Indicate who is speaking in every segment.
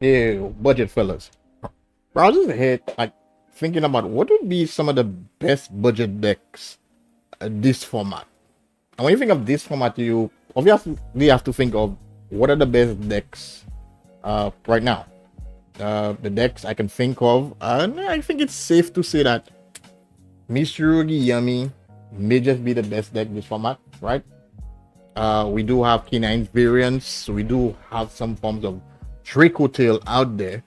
Speaker 1: Yeah, budget fellas. Bro, I was just here like thinking about what would be some of the best budget decks this format. And when you think of this format, you obviously have to think of what are the best decks right now. The decks I can think of, and I think it's safe to say that Mitsurugi Yami may just be the best deck this format, right? We do have K9 variants, so we do have some forms of Draco Tail out there.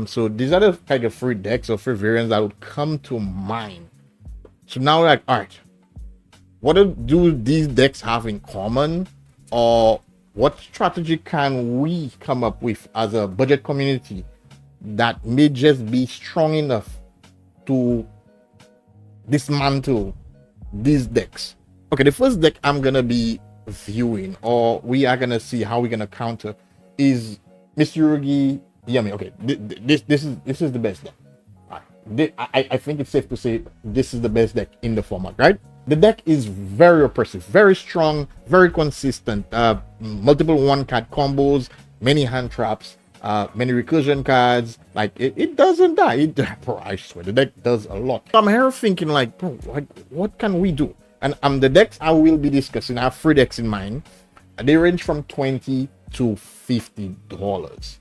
Speaker 1: So these are the kind of free decks or free variants that would come to mind. So now we're like, all right, what do these decks have in common, or what strategy can we come up with as a budget community that may just be strong enough to dismantle these decks? Okay, the first deck I'm gonna be viewing, or we are gonna see how we're gonna counter, is Mitsurugi Yami. Okay, this is the best deck. I think it's safe to say this is the best deck in the format, right? The deck is very oppressive, very strong, very consistent. Multiple one-card combos, many hand traps, many recursion cards. Like it doesn't die. Bro, I swear the deck does a lot. So I'm here thinking like, bro, like what can we do? And the decks I will be discussing, I have 3 decks in mind. They range from $20 to $50,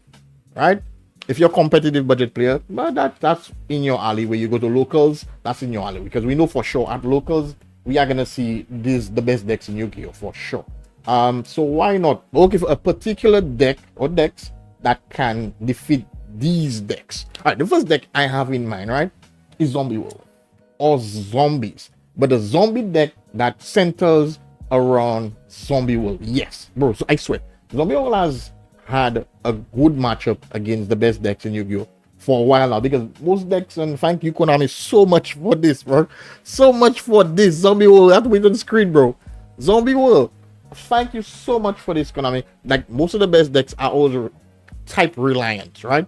Speaker 1: right? If you're a competitive budget player, but that's in your alley. Where you go to locals, that's in your alley, because we know for sure at locals we are gonna see the best decks in Yu-Gi-Oh for sure. So why not look for a particular deck or decks that can defeat these decks? All right, the first deck I have in mind, right, is Zombie World or zombies, but the zombie deck that centers around Zombie World. Yes, bro. So I swear, Zombie World has had a good matchup against the best decks in Yu-Gi-Oh for a while now, because most decks, and thank you Konami so much for this, bro. So much for this. Zombie World, that was on the screen, bro. Zombie World, thank you so much for this, Konami. Like most of the best decks are also type reliant, right?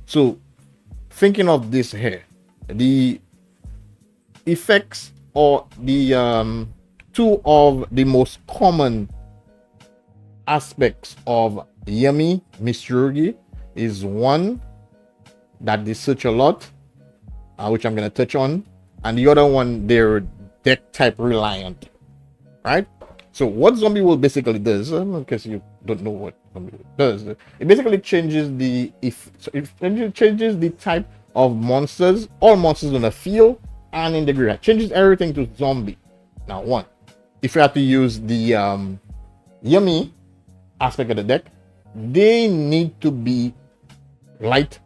Speaker 1: So thinking of this here, the effects or the two of the most common aspects of Yami Mitsurugi is one, that they search a lot, which I'm gonna touch on, and the other one, they're deck type reliant, right? So what Zombie World basically does, in case you don't know what Zombie World does, it basically changes it changes the type of monsters, all monsters on the field and in the graveyard. Changes everything to zombie. Now, one, if you have to use the Yami aspect of the deck, they need to be light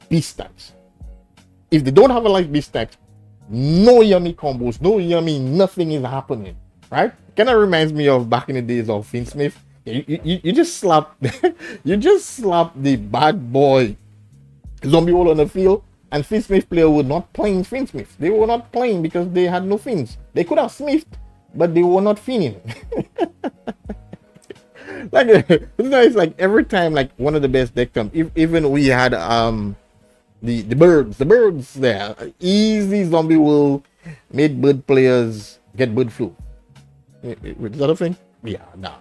Speaker 1: beast types. If they don't have a light beast type, no Yummy combos, no Yummy, nothing is happening, right? Kind of reminds me of back in the days of Finn Smith. You just slap you just slap the bad boy Zombie World on the field, and Finn Smith player were not playing Finn Smith. They were not playing because they had no fins. They could have smithed, but they were not finning. Like it's like every time like one of the best deck comes, even we had the birds there, easy Zombie World made bird players get bird flu. Is that a thing? Yeah, nah.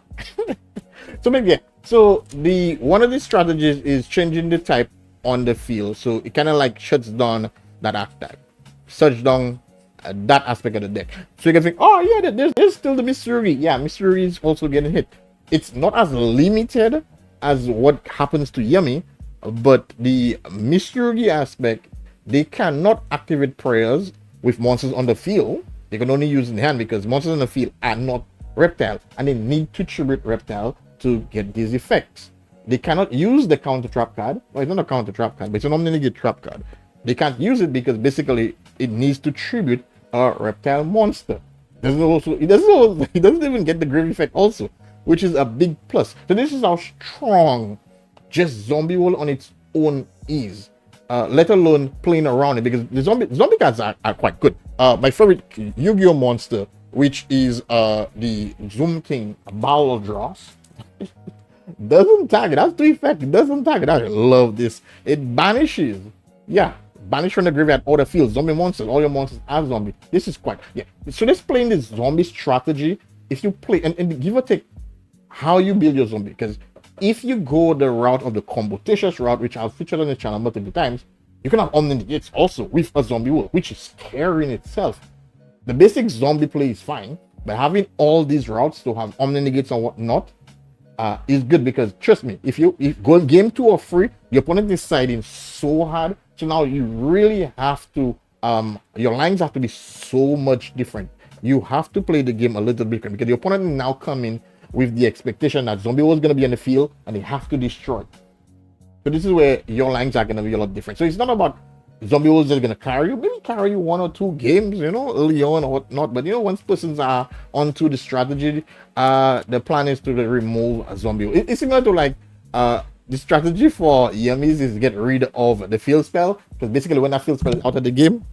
Speaker 1: So maybe yeah. So the one of the strategies is changing the type on the field, so it kind of like shuts down that attack, shuts down that aspect of the deck. So you can think, oh yeah, there's still the Mitsurugi. Yeah, Mitsurugi is also getting hit. It's not as limited as what happens to Yami, but the Mitsurugi aspect, they cannot activate prayers with monsters on the field. They can only use in hand because monsters on the field are not reptile, and they need to tribute reptile to get these effects. They cannot use the counter trap card. Well, it's not a counter trap card, but it's a nominated trap card. They can't use it because basically it needs to tribute a reptile monster. It doesn't even get the grave effect also, which is a big plus. So this is how strong just Zombie World on its own is, let alone playing around it, because the zombie cards are quite good. My favorite Yu-Gi-Oh monster, which is the Zoom King Baldros, doesn't target. That's 2 effect. It doesn't target. I love this. It banishes. Yeah, banish from the graveyard all the field. Zombie monsters. All your monsters are zombie. This is quite, yeah. So let's play in this zombie strategy. If you play and give or take how you build your zombie, because if you go the route of the combotitious route, which I've featured on the channel multiple times, you can have omni-negates also with a zombie world, which is scary in itself. The basic zombie play is fine, but having all these routes to have omni-negates and whatnot is good, because trust me, if go game 2 or 3, the opponent is siding so hard, so now you really have to your lines have to be so much different. You have to play the game a little bit different, because the opponent is now coming with the expectation that zombie world is going to be on the field and they have to destroy. So this is where your lines are going to be a lot different. So it's not about zombie worlds that are going to carry you, maybe carry you 1 or 2 games, early on or whatnot. But once persons are onto the strategy, the plan is to remove a zombie. It's similar to like the strategy for yummies is get rid of the field spell, because basically when that field spell is out of the game,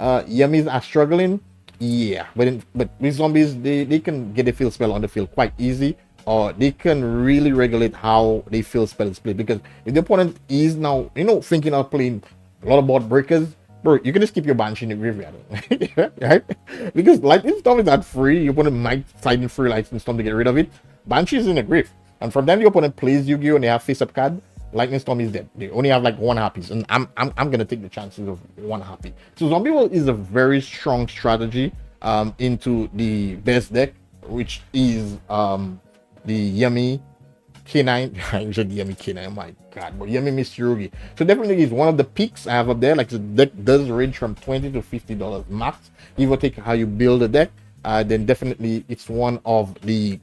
Speaker 1: yummies are struggling. Yeah, but with zombies, they can get a field spell on the field quite easy, or they can really regulate how they field spells play. Because if the opponent is now thinking of playing a lot of board breakers, bro, you can just keep your Banshee in the graveyard, right? Because Lightning Storm is not free. Your opponent might side in free Lightning Storm to get rid of it. Banshee is in the grave, and from then the opponent plays Yu-Gi-Oh and they have face-up card, Lightning Storm is dead. They only have like 1 harpies, and I'm gonna take the chances of 1 harpy. So Zombie World is a very strong strategy into the best deck, which is the Yummy K9. I said Yummy K9, oh my god, but Yummy Mystery. So definitely is one of the picks I have up there. Like the deck does range from $20 to $50 max, give or take how you build a deck. Then definitely it's one of the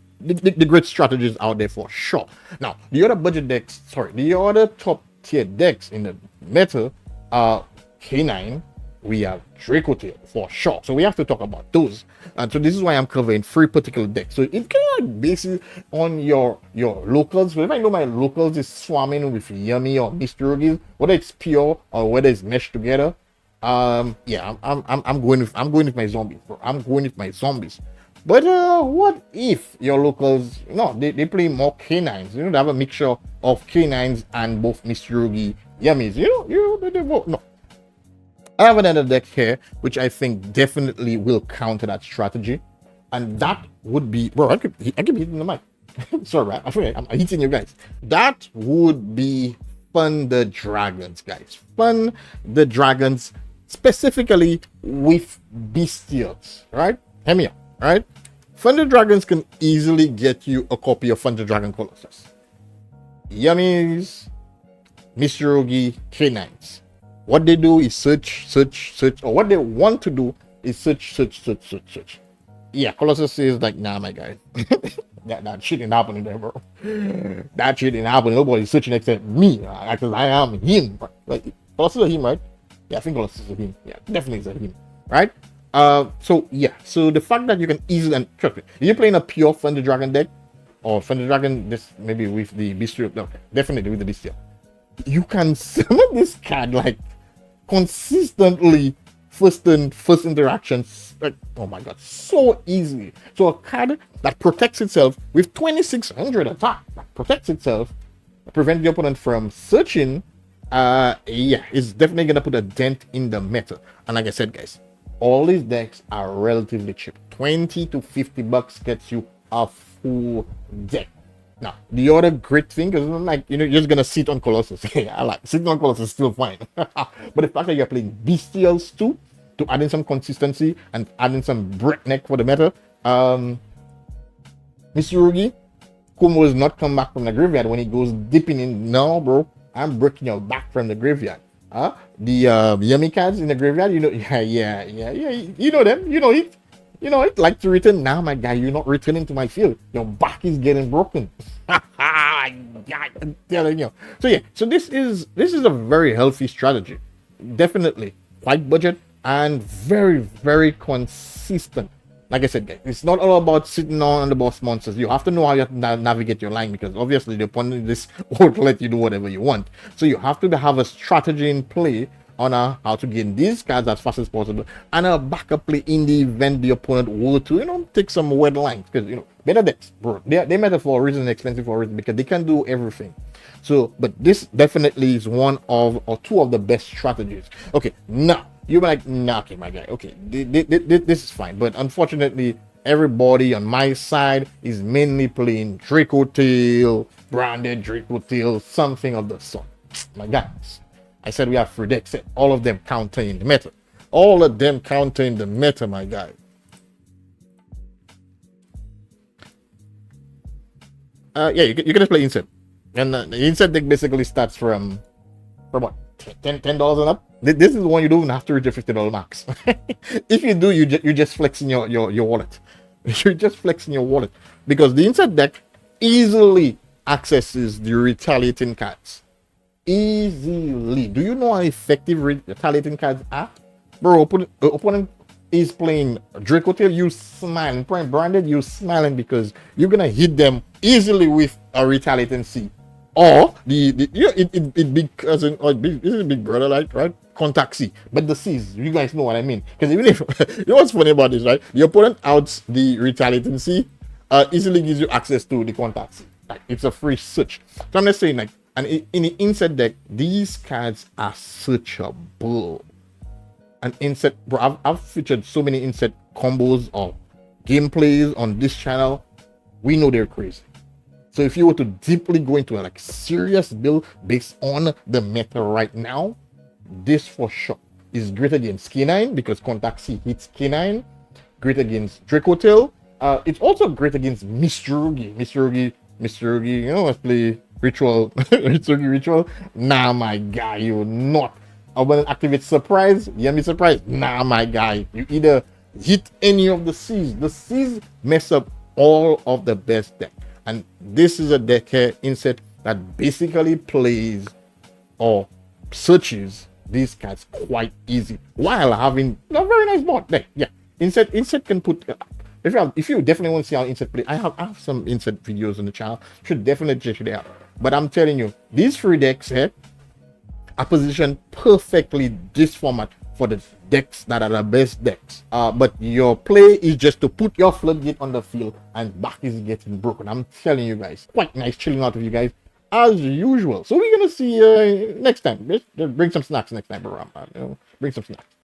Speaker 1: great strategies out there for sure. Now the other budget decks, the other top tier decks in the meta are K9. We have Draco Tail for sure, so we have to talk about those. And so this is why I'm covering 3 particular decks. So it kind of like bases on your locals. So if I know my locals is swarming with Yummy or Mystery, whether it's pure or whether it's meshed together, yeah, I'm going with my zombies, bro. I'm going with my zombies. But what if your locals, they play more K9s? They have a mixture of K9s and both Mystery Yummies. They both, no. I have another deck here, which I think definitely will counter that strategy, and that would be, bro, I keep hitting the mic. Sorry, right? I forget, I'm hitting you guys. That would be Thunder Dragons, guys. Thunder Dragons, specifically with Bestials, right? Hear me out, right? Thunder Dragons can easily get you a copy of Thunder Dragon Colossus. Yummies, Mystery K9s. What they do is search, or what they want to do is search. Yeah, Colossus is like, nah, my guy. that shit ain't happening there, bro. That shit ain't happening. Nobody's searching except me, because I am him. Like, Colossus is him, right? Yeah, I think Colossus is him. Yeah, definitely is him, right? So yeah, so the fact that you can easily, and trust me, if you're playing a pure Thunder Dragon deck, or Thunder Dragon, this maybe with the Bestial, no, definitely with the Bestial, you can summon this card like consistently first interactions, like, oh my god, so easily. So a card that protects itself with 2600 attack, that protects itself, prevent the opponent from searching, yeah, it's definitely gonna put a dent in the meta. And like I said, guys, all these decks are relatively cheap. 20 to 50 bucks gets you a full deck. Now, the other great thing is, like, you're just gonna sit on Colossus. I like sitting on Colossus is still fine. But the fact that you're playing Bestials too, to add in some consistency and add in some breakneck for the meta. Mystery Kumo is not come back from the graveyard when he goes dipping in. No, bro, I'm breaking your back from the graveyard. The Yummy cards in the graveyard, yeah, you know them, it like to return. Now, my guy, you're not returning to my field. Your back is getting broken. I'm telling you. So yeah, so this is a very healthy strategy. Definitely quite budget and very, very consistent. Like I said, guys, it's not all about sitting on the boss monsters. You have to know how you have to navigate your line, because obviously the opponent this won't let you do whatever you want. So you have to have a strategy in play on how to gain these cards as fast as possible, and a backup play in the event the opponent were to take some weird lines, because better decks, bro, they matter for a reason, expensive for a reason, because they can do everything. So but this definitely is one of or two of the best strategies. Okay, now you're like, nah, okay, my guy, okay, this is fine, but unfortunately everybody on my side is mainly playing Draco Tail, branded Draco Tail, something of the sort. My guys, I said we have 3 decks, all of them counting the meta. All of them counting the meta, my guy. Yeah, you can just play Inset. And the Inset deck basically starts from what? $10 and up. This is the one you don't even have to reach a $50 max. If you do, you're just flexing your wallet. You're just flexing your wallet because the Inset deck easily accesses the retaliating cards. Easily. Do you know how effective retaliating cards are? Bro, opponent is playing Draco Tail, you smiling. Playing Branded, you smiling because you're gonna hit them easily with a retaliating C. Or it big cousin or big, this is big brother, like, right? Contact C. But the C's, you guys know what I mean. Because even if you know what's funny about this, right? The opponent outs the retaliating C, easily gives you access to the contact C. Like, it's a free switch. So I'm just saying, like, and in the Inset deck, these cards are such a bull. An Inset, bro, I've featured so many Inset combos or gameplays on this channel. We know they're crazy. So if you were to deeply go into a like serious build based on the meta right now, this for sure is great against K9 because Contact C hits K9. Great against Draco Tail. It's also great against Mr. Rugi. You know, let's play Ritual. Ritual. Nah, my guy, you're not. I want to activate Surprise. You be surprised? Nah, my guy. You either hit any of the C's. The C's mess up all of the best deck. And this is a deck here, Inset, that basically plays or searches these cards quite easy while having a very nice board deck. Yeah, Inset can put. If you definitely want to see how Inset play, I have some Inset videos on the channel. Should definitely check it out. But I'm telling you, these 3 decks here are positioned perfectly this format for the decks that are the best decks. But your play is just to put your floodgate on the field and back is getting broken. I'm telling you guys, quite nice chilling out with you guys as usual. So we're gonna see next time. Just bring some snacks next time, bro. Bring some snacks.